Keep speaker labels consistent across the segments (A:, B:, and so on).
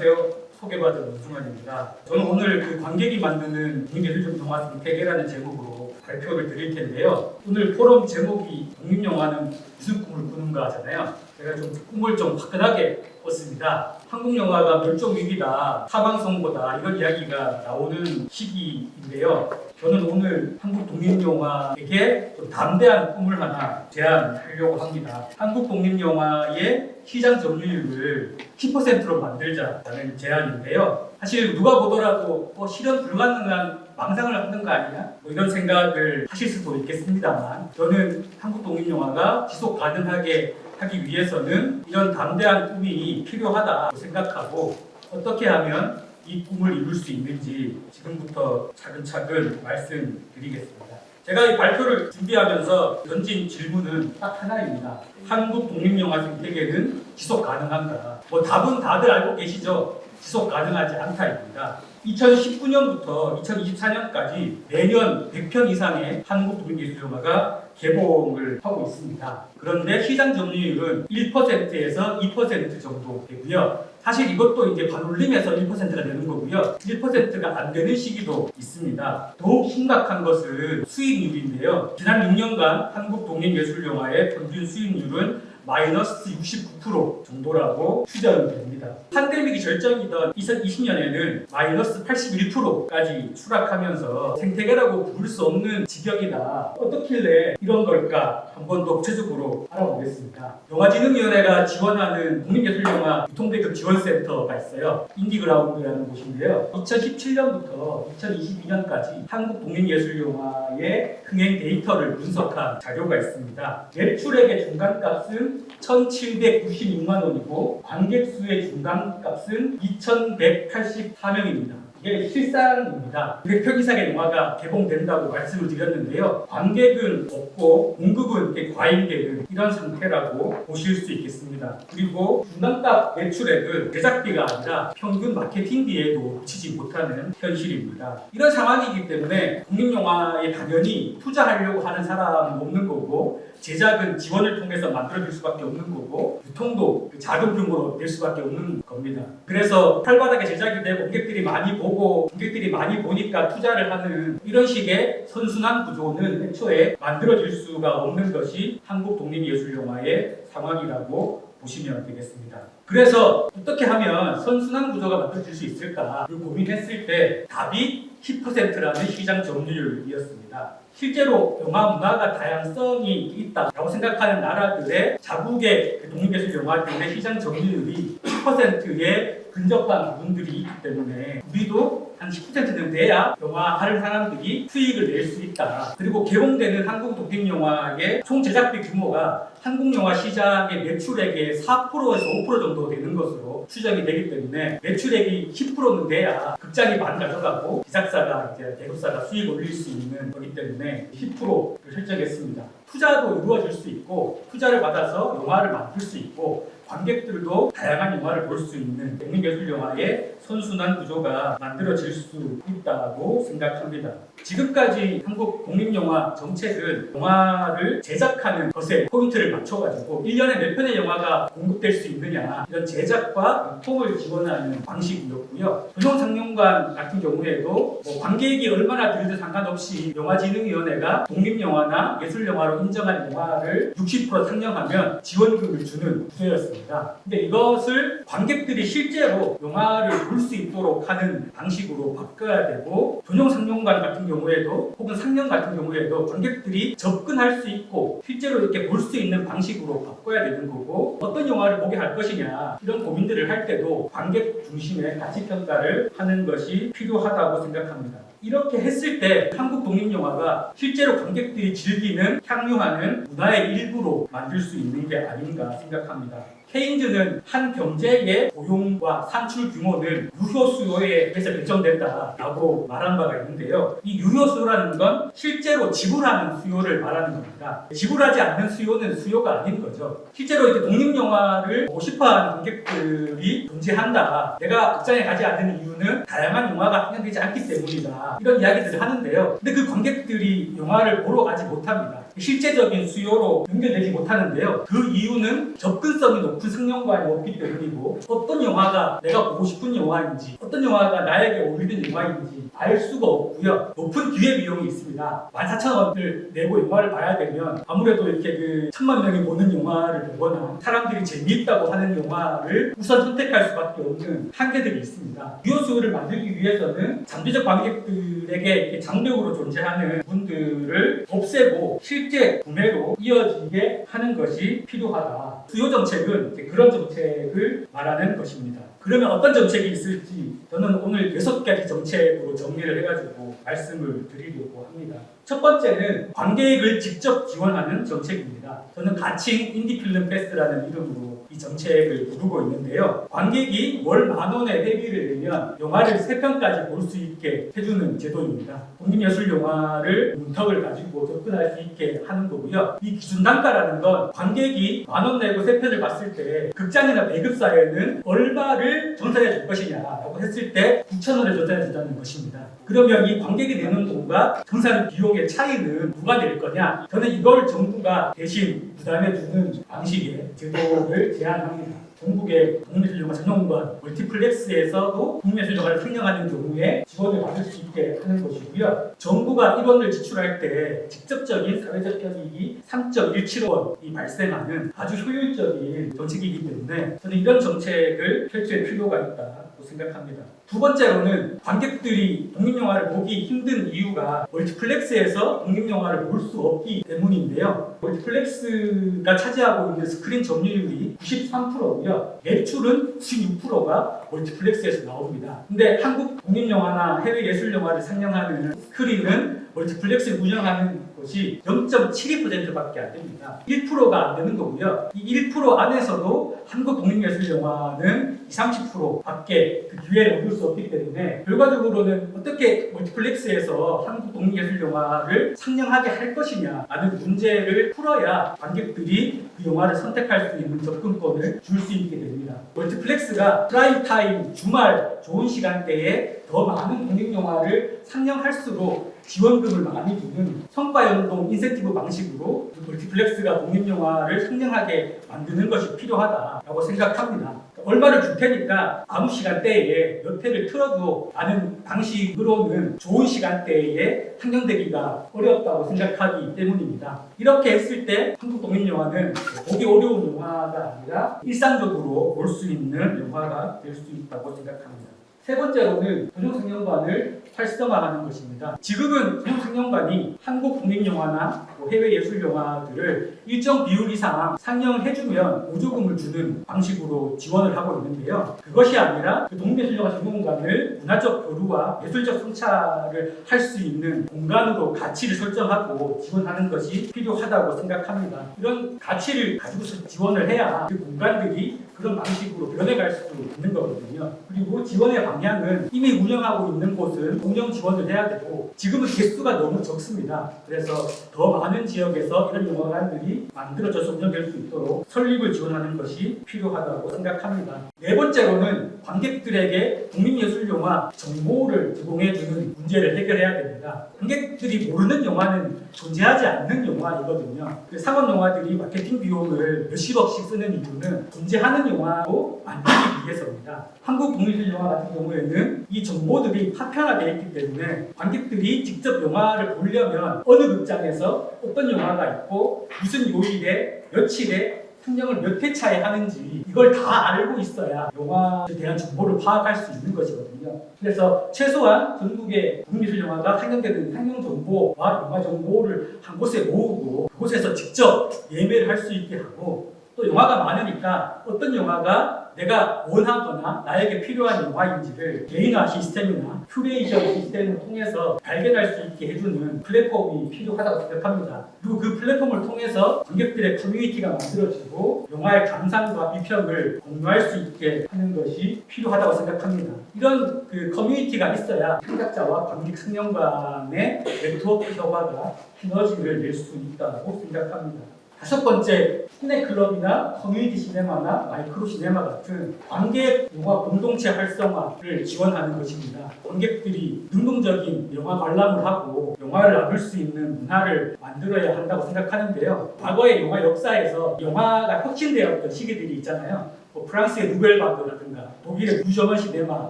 A: 안녕하세요. 소개받은 노승환입니다. 저는 오늘 그 관객이 만드는 독립예술적 영화 생태계라는 제목으로 발표를 드릴 텐데요. 오늘 포럼 제목이 독립영화는 무슨 꿈을 꾸는가 하잖아요. 제가 좀 꿈을 좀 화끈하게 꿨습니다. 한국 영화가 멸종 위기다, 타방송고다 이런 이야기가 나오는 시기인데요. 저는 오늘 한국 독립영화에게 좀 담대한 꿈을 하나 제안하려고 합니다. 한국 독립영화의 시장 점유율을 10%로 만들자라는 제안인데요. 사실 누가 보더라도 실현 불가능한 망상을 하는 거 아니냐? 이런 생각을 하실 수도 있겠습니다만 저는 한국 독립영화가 지속 가능하게 하기 위해서는 이런 담대한 꿈이 필요하다고 생각하고 어떻게 하면 이 꿈을 이룰 수 있는지 지금부터 차근차근 말씀드리겠습니다. 제가 이 발표를 준비하면서 던진 질문은 딱 하나입니다. 한국 독립영화 생태계는 지속 가능한가? 답은 다들 알고 계시죠? 지속 가능하지 않다입니다. 2019년부터 2024년까지 매년 100편 이상의 한국 독립예술영화가 개봉을 하고 있습니다. 그런데 시장 점유율은 1%에서 2% 정도 되고요. 사실 이것도 이제 반올림해서 1%가 되는 거고요. 1%가 안 되는 시기도 있습니다. 더욱 심각한 것은 수익률인데요. 지난 6년간 한국 독립예술영화의 평균 수익률은 마이너스 69% 정도라고 추정됩니다. 팬데믹이 절정이던 2020년에는 마이너스 81%까지 추락하면서 생태계라고 부를 수 없는 지경이다. 어떻길래 이런 걸까? 한번 더 구체적으로 알아보겠습니다. 영화진흥위원회가 지원하는 독립예술영화 유통대금 지원센터가 있어요. 인디그라운드라는 곳인데요. 2017년부터 2022년까지 한국 독립예술영화의 흥행 데이터를 분석한 자료가 있습니다. 매출액의 중간값은 1,796만 원이고 관객 수의 중간값은 2,184명입니다. 이게 실상입니다. 100편 이상의 영화가 개봉된다고 말씀을 드렸는데요. 관객은 없고 공급은 과잉되는 이런 상태라고 보실 수 있겠습니다. 그리고 중간값 매출액은 제작비가 아니라 평균 마케팅비에도 미치지 못하는 현실입니다. 이런 상황이기 때문에 독립영화에 당연히 투자하려고 하는 사람은 없는 거고 제작은 지원을 통해서 만들어질 수밖에 없는 거고 유통도 작은 규모로 될 수밖에 없는 겁니다. 그래서 활발하게 제작이 되고 관객들이 많이 보고 관객들이 많이 보니까 투자를 하는 이런 식의 선순환 구조는 애초에 만들어질 수가 없는 것이 한국 독립예술영화의 상황이라고 보시면 되겠습니다. 그래서 어떻게 하면 선순환 구조가 만들어질 수 있을까를 고민했을 때 답이 10%라는 시장 점유율이었습니다. 실제로 영화 문화가 다양성이 있다고 생각하는 나라들의 자국의 독립예술 영화들의 시장 점유율이 10%에 근접한 부분들이 있기 때문에 우리도 한 10%는 돼야 영화 하는 사람들이 수익을 낼 수 있다. 그리고 개봉되는 한국 독립영화의 총 제작비 규모가 한국 영화 시장의 매출액의 4%에서 5% 정도 되는 것으로 추정이 되기 때문에 매출액이 10%는 돼야 극장이 많이 가져가고 제작사가 대급사가 수익을 올릴 수 있는 거기 때문에 10%를 설정했습니다. 투자도 이루어질 수 있고 투자를 받아서 영화를 만들 수 있고 관객들도 다양한 영화를 볼 수 있는 독립예술영화의 선순환 구조가 만들어질 수 있다고 생각합니다. 지금까지 한국 독립영화 정책은 영화를 제작하는 것에 포인트를 맞춰가지고 1년에 몇 편의 영화가 공급될 수 있느냐 이런 제작과 유통을 지원하는 방식이었고요. 조정상영관 같은 경우에도 관객이 얼마나 들든 상관없이 영화진흥위원회가 독립영화나 예술영화로 인정한 영화를 60% 상영하면 지원금을 주는 구조였습니다. 근데 이것을 관객들이 실제로 영화를 볼 수 있도록 하는 방식으로 바꿔야 되고 전용 상영관 같은 경우에도 혹은 상영 같은 경우에도 관객들이 접근할 수 있고 실제로 이렇게 볼 수 있는 방식으로 바꿔야 되는 거고 어떤 영화를 보게 할 것이냐 이런 고민들을 할 때도 관객 중심의 가치 평가를 하는 것이 필요하다고 생각합니다. 이렇게 했을 때 한국 독립영화가 실제로 관객들이 즐기는 향유하는 문화의 일부로 만들 수 있는 게 아닌가 생각합니다. 케인즈는 한 경제의 고용과 산출 규모는 유효 수요에 의해서 결정된다라고 말한 바가 있는데요. 이 유효 수요라는 건 실제로 지불하는 수요를 말하는 겁니다. 지불하지 않는 수요는 수요가 아닌 거죠. 실제로 이제 독립영화를 보고 싶어하는 관객들이 존재한다. 내가 극장에 가지 않는 이유는 다양한 영화가 상영되지 않기 때문이다. 이런 이야기들을 하는데요. 근데 그 관객들이 영화를 보러 가지 못합니다. 실제적인 수요로 연결되지 못하는데요. 그 이유는 접근성이 높은 상영관이 없기 때문이고 어떤 영화가 내가 보고 싶은 영화인지 어떤 영화가 나에게 어울리는 영화인지 알 수가 없고요. 높은 기회 비용이 있습니다. 14,000원을 내고 영화를 봐야 되면 아무래도 이렇게 그 1000만 명이 보는 영화를 보거나 사람들이 재미있다고 하는 영화를 우선 선택할 수밖에 없는 한계들이 있습니다. 유효 수요를 만들기 위해서는 잠재적 관객들에게 이렇게 장벽으로 존재하는 분들을 없애고 실제 구매로 이어지게 하는 것이 필요하다. 수요 정책은 이제 그런 정책을 말하는 것입니다. 그러면 어떤 정책이 있을지 저는 오늘 6가지 정책으로 정리를 해가지고 말씀을 드리려고 합니다. 첫 번째는 관객을 직접 지원하는 정책입니다. 저는 가칭 인디필름 패스라는 이름으로 이 정책을 부르고 있는데요. 관객이 월 10,000원의 회비를 내면 영화를 3편까지 볼 수 있게 해주는 제도입니다. 독립예술 영화를 문턱을 가지고 접근할 수 있게 하는 거고요. 이 기준 단가라는 건 관객이 10,000원 내고 3편을 봤을 때 극장이나 배급사에는 얼마를 전산해 줄 것이냐라고 했을 때 9,000원을 전산해 준다는 것입니다. 그러면 이 관객이 내는 돈과 전산 비용의 차이는 누가 낼 거냐? 저는 이걸 정부가 대신 부담해주는 방식의 제도를 제안합니다. 전국의 독립예술영화 전용관, 멀티플렉스에서도 독립예술영화를 상영하는 경우에 지원을 받을 수 있게 하는 것이고요. 정부가 1원을 지출할 때 직접적인 사회적 편익이 3.17원이 발생하는 아주 효율적인 정책이기 때문에 저는 이런 정책을 펼칠 필요가 있다고 생각합니다. 두 번째로는 관객들이 독립영화를 보기 힘든 이유가 멀티플렉스에서 독립영화를 볼 수 없기 때문인데요. 멀티플렉스가 차지하고 있는 스크린 점유율이 93%고요. 매출은 16%가 멀티플렉스에서 나옵니다. 근데 한국 독립영화나 해외 예술영화를 상영하는 스크린은 멀티플렉스를 운영하는 것이 0.72%밖에 안 됩니다. 1%가 안 되는 거고요. 이 1% 안에서도 한국 독립예술영화는 20, 30%밖에 그 기회를 얻을 수 없기 때문에 결과적으로는 어떻게 멀티플렉스에서 한국 독립예술영화를 상영하게 할 것이냐라는 문제를 풀어야 관객들이 그 영화를 선택할 수 있는 접근권을 줄 수 있게 됩니다. 멀티플렉스가 프라임 타임, 주말, 좋은 시간대에 더 많은 독립영화를 상영할수록 지원금을 많이 주는 성과연동 인센티브 방식으로 멀티플렉스가 독립영화를 상영하게 만드는 것이 필요하다고 생각합니다. 얼마를 줄 테니까 아무 시간대에 몇 회를 틀어도 라는 방식으로는 좋은 시간대에 상영되기가 어렵다고 생각하기 때문입니다. 이렇게 했을 때 한국 독립영화는 보기 어려운 영화가 아니라 일상적으로 볼 수 있는 영화가 될 수 있다고 생각합니다. 세 번째로는 전용상영관을 활성화하는 것입니다. 지금은 전용상영관이 한국 독립영화나 해외 예술영화들을 일정 비율 이상 상영해주면 보조금을 주는 방식으로 지원을 하고 있는데요. 그것이 아니라 그 독립예술영화 전용관을 문화적 교류와 예술적 성찰을 할 수 있는 공간으로 가치를 설정하고 지원하는 것이 필요하다고 생각합니다. 이런 가치를 가지고서 지원을 해야 그 공간들이 그런 방식으로 변해갈 수 있는 거거든요. 그리고 지원의 방향은 이미 운영하고 있는 곳은 운영 지원을 해야 되고 지금은 개수가 너무 적습니다. 그래서 더 많은 지역에서 이런 영화관들이 만들어져서 운영될 수 있도록 설립을 지원하는 것이 필요하다고 생각합니다. 네 번째로는 관객들에게 독립예술영화 정보를 제공해주는 문제를 해결해야 됩니다. 관객들이 모르는 영화는 존재하지 않는 영화이거든요. 상업 영화들이 마케팅 비용을 몇십억씩 쓰는 이유는 존재하는 영화로 만들기 위해서입니다. 한국 독립예술영화 같은 경우에는 이 정보들이 파편화되어 있기 때문에 관객들이 직접 영화를 보려면 어느 극장에서 어떤 영화가 있고 무슨 요일에 며칠에 상영을 몇 회차에 하는지 이걸 다 알고 있어야 영화에 대한 정보를 파악할 수 있는 것이거든요. 그래서 최소한 전국의 독립예술영화가 상영되는 상영 정보와 영화 정보를 한 곳에 모으고 그곳에서 직접 예매를 할 수 있게 하고 또 영화가 많으니까 어떤 영화가 내가 원하거나 나에게 필요한 영화인지를 개인화 시스템이나 큐레이션 시스템을 통해서 발견할 수 있게 해주는 플랫폼이 필요하다고 생각합니다. 그리고 그 플랫폼을 통해서 관객들의 커뮤니티가 만들어지고 영화의 감상과 비평을 공유할 수 있게 하는 것이 필요하다고 생각합니다. 이런 그 커뮤니티가 있어야 창작자와 관객 상영관의 네트워크 효과가 시너지를 낼 수 있다고 생각합니다. 다섯 번째, 시네클럽이나 커뮤니티 시네마나 마이크로 시네마 같은 관객 영화 공동체 활성화를 지원하는 것입니다. 관객들이 능동적인 영화 관람을 하고 영화를 나눌 수 있는 문화를 만들어야 한다고 생각하는데요. 과거의 영화 역사에서 영화가 혁신되었던 시기들이 있잖아요. 프랑스의 누벨바그라든가 독일의 무저먼 시네마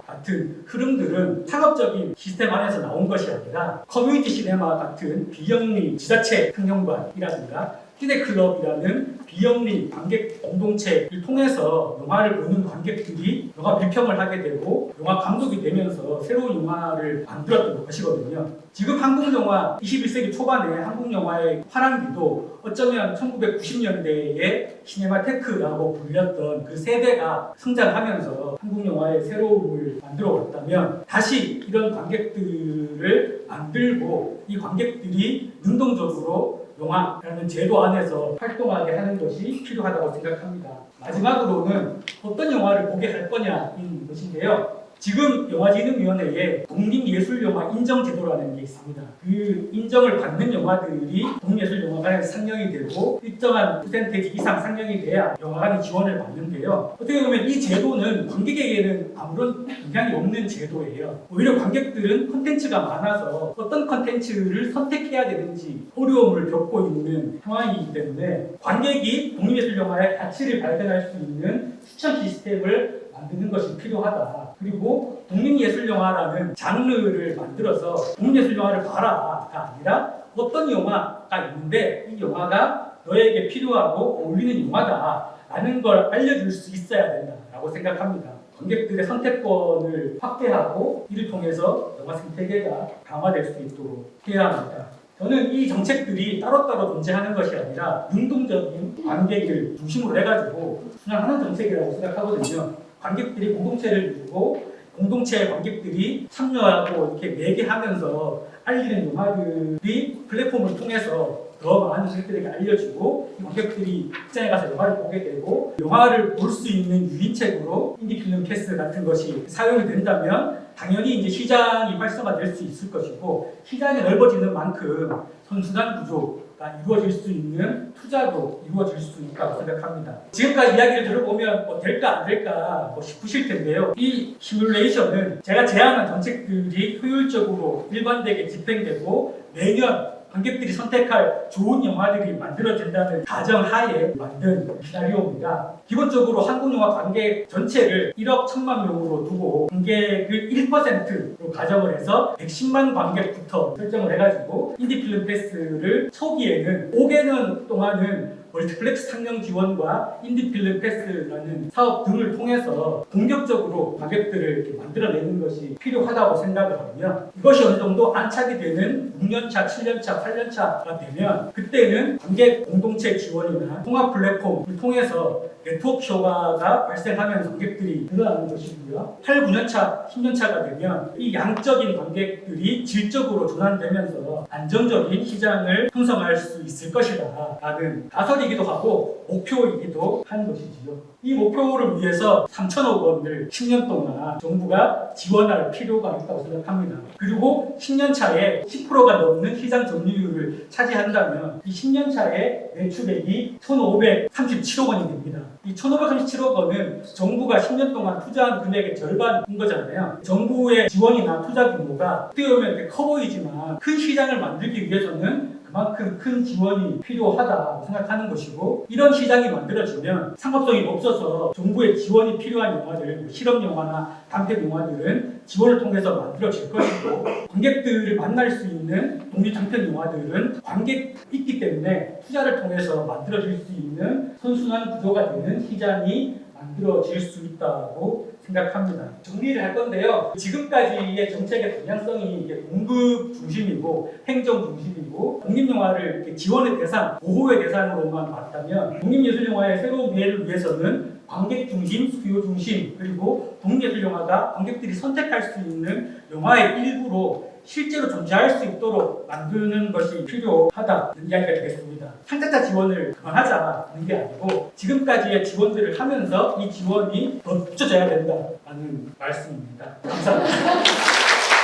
A: 같은 흐름들은 상업적인 시스템 안에서 나온 것이 아니라 커뮤니티 시네마 같은 비영리 지자체 상영관이라든가 시네클럽이라는 비영리 관객 공동체를 통해서 영화를 보는 관객들이 영화 비평을 하게 되고 영화 감독이 되면서 새로운 영화를 만들었던 것이거든요. 지금 한국 영화 21세기 초반에 한국 영화의 화랑기도 어쩌면 1990년대의 시네마테크라고 불렸던 그 세대가 성장하면서 한국 영화의 새로움을 만들어 왔다면 다시 이런 관객들을 만들고 이 관객들이 능동적으로 영화라는 제도 안에서 활동하게 하는 것이 필요하다고 생각합니다. 마지막으로는 어떤 영화를 보게 할 거냐인 것인데요. 지금 영화진흥위원회에 독립예술영화 인정제도라는 게 있습니다. 그 인정을 받는 영화들이 독립예술영화관에 상영이 되고 일정한 퍼센테이지 이상 상영이 돼야 영화관이 지원을 받는데요. 어떻게 보면 이 제도는 관객에게는 아무런 영향이 없는 제도예요. 오히려 관객들은 콘텐츠가 많아서 어떤 콘텐츠를 선택해야 되는지 어려움을 겪고 있는 상황이기 때문에 관객이 독립예술영화의 가치를 발견할 수 있는 추천 시스템을 만드는 것이 필요하다. 그리고 독립예술영화라는 장르를 만들어서 독립예술영화를 봐라가 아니라 어떤 영화가 있는데 이 영화가 너에게 필요하고 어울리는 영화다 라는 걸 알려줄 수 있어야 된다라고 생각합니다. 관객들의 선택권을 확대하고 이를 통해서 영화 생태계가 강화될 수 있도록 해야 합니다. 저는 이 정책들이 따로따로 존재하는 것이 아니라 능동적인 관객을 중심으로 해가지고 순환하는 정책이라고 생각하거든요. 관객들이 공동체를 이루고 공동체의 관객들이 참여하고 이렇게 매개하면서 알리는 영화들이 플랫폼을 통해서 더 많은 관객들에게 알려지고 이 관객들이 극장에 가서 영화를 보게 되고 영화를 볼 수 있는 유인책으로 인디필름 패스 같은 것이 사용이 된다면 당연히 이제 시장이 활성화될 수 있을 것이고 시장이 넓어지는 만큼 선순환 구조가 이루어질 수 있는 투자도 이루어질 수 있다고 생각합니다. 지금까지 이야기를 들어보면 될까 안 될까 싶으실 텐데요. 이 시뮬레이션은 제가 제안한 정책들이 효율적으로 일관되게 집행되고 매년 관객들이 선택할 좋은 영화들이 만들어진다는 가정하에 만든 시나리오입니다. 기본적으로 한국 영화 관객 전체를 1억 1천만 명으로 두고 관객을 1%로 가정을 해서 110만 관객부터 설정을 해가지고 인디필름 패스를 초기에는 5개년 동안은 멀티플렉스 상영 지원과 인디필름 패스라는 사업 등을 통해서 공격적으로 관객들을 이렇게 만들어내는 것이 필요하다고 생각을 하며 이것이 어느 정도 안착이 되는 6년차, 7년차, 8년차가 되면 그때는 관객 공동체 지원이나 통합 플랫폼을 통해서 네트워크 효과가 발생하면서 관객들이 늘어나는 것이고요. 8, 9년차, 10년차가 되면 이 양적인 관객들이 질적으로 전환되면서 안정적인 시장을 형성할 수 있을 것이다 라는 가설이기도 하고 목표이기도 한 것이지요. 이 목표를 위해서 3천억 원을 10년 동안 정부가 지원할 필요가 있다고 생각합니다. 그리고 10년 차에 10%가 넘는 시장 점유율을 차지한다면 이 10년 차에 매출액이 1,537억 원이 됩니다. 이 1,537억 원은 정부가 10년 동안 투자한 금액의 절반인 거잖아요. 정부의 지원이나 투자 규모가 어떻게 보면 커 보이지만 큰 시장을 만들기 위해서는 그만큼 큰 지원이 필요하다고 생각하는 것이고 이런 시장이 만들어지면 상업성이 없어서 정부의 지원이 필요한 영화들, 실험 영화나 단편 영화들은 지원을 통해서 만들어질 것이고 관객들을 만날 수 있는 독립 장편 영화들은 관객이 있기 때문에 투자를 통해서 만들어질 수 있는 선순환 구조가 되는 시장이 만들어질 수 있다고 생각합니다. 정리를 할 건데요. 지금까지의 정책의 방향성이 이게 공급 중심이고 행정 중심이고 독립영화를 이렇게 지원의 대상, 보호의 대상으로만 봤다면 독립예술영화의 새로운 미래를 위해서는 관객 중심, 수요 중심, 그리고 독립예술영화가 관객들이 선택할 수 있는 영화의 일부로 실제로 존재할 수 있도록 만드는 것이 필요하다는 이야기가 되겠습니다. 창작자 지원을 그만하자는 게 아니고 지금까지의 지원들을 하면서 이 지원이 더 붙여져야 된다는 말씀입니다. 감사합니다.